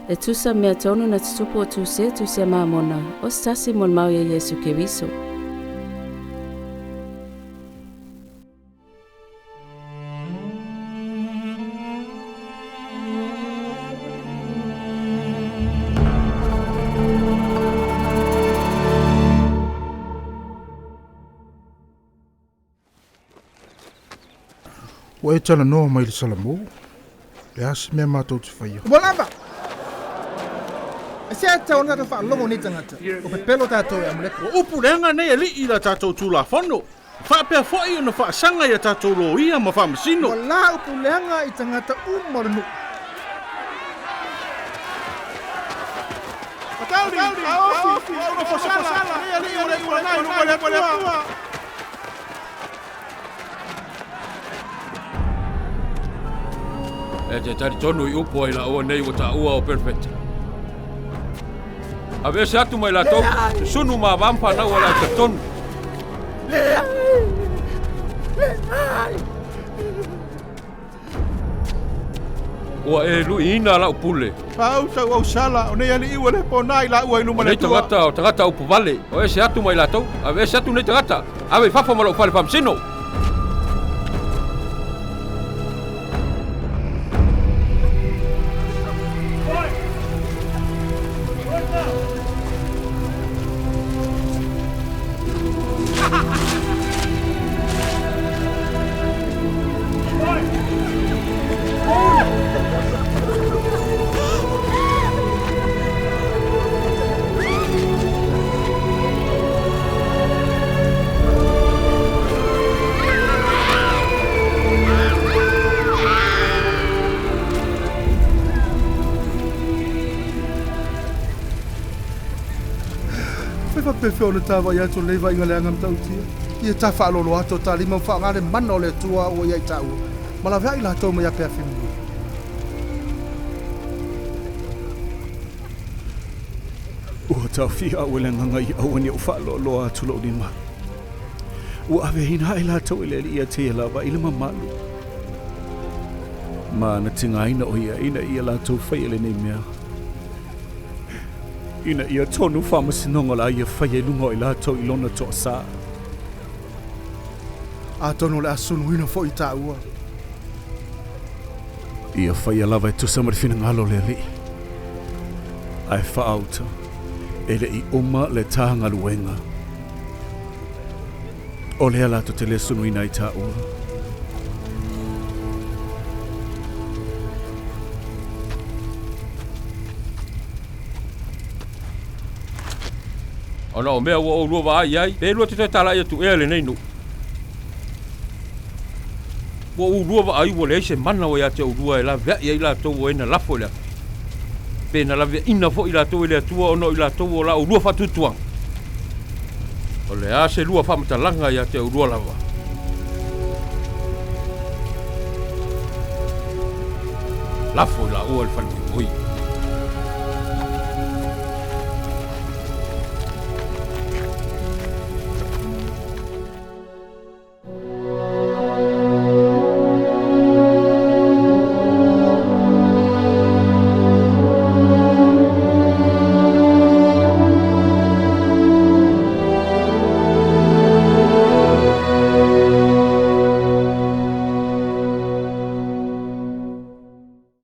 E tusa Amiotonu na tutupu o tusi amamona. O stasi molimau ya Iesu Keriso. Wa e tala noa mai le salamo. Le asi mea mātou te whaia. Molamba! E se ata o nata whaalongo ni tangata. O pepelo tātou e Amoleka. O upu renga nei ali i la tātou tūla whono. Whaapea whai o na whaasanga i a tātou lo ia ma whaamasino. O la upu leanga i tangata umaranu. Patauri, aofi, aofi, fosala, ali o rei lumanai, lumanai, Atua. E te Talitonu i upo i la ua nei o ta ua o perfect. A ve se atu mai latou, sunu ma vampa na ua la Talitonu. Ua e lui ina la upule. Pau au sala, o nei ali iwa le ponai la ua i lumanai Nei tagata o tagata upu vale, o e se atu mai latou, a ve se atu nei tagata. A ve faafamalo faamasino. Pefe o le tawa i ato leiva inga le angam tautia. Ia ta whaalolo ato ta lima whaangare mana o le tua o iai taua. Malawea i la tau mai apea whimu. Ua tau fia o le nganga i awani o whaalolo ato lo lima. Ua ave hina i la tau i le ia te lawa i le mamalu. Ma na tinga ina o ia ina ia la tau whai ele nei mea. Ina ia tonu whamasinonga la ia whai e lungo i latou i lona toa sa. A tono le asunu ina fo i taua. Ia whai a lava e tusa marifina ngalo le li. Ai whaauta, ele i uma le tahanga luenga. O lea lato te le sunu ina i taua. Ona o mea ua o lua wa ai ai, pe lua te tala ia tu ea le nei no. Ua o lua wa ai ua le eise mana o ia te o lua e la vea ia i la tau o ena lafo lea. Pe na la vea ina fo i la tau i le atua ono i la tau o la o lua faatuatua. O le a se lua whamatalanga ia te o lua lava. Lafo i la ua le faafalepuipui.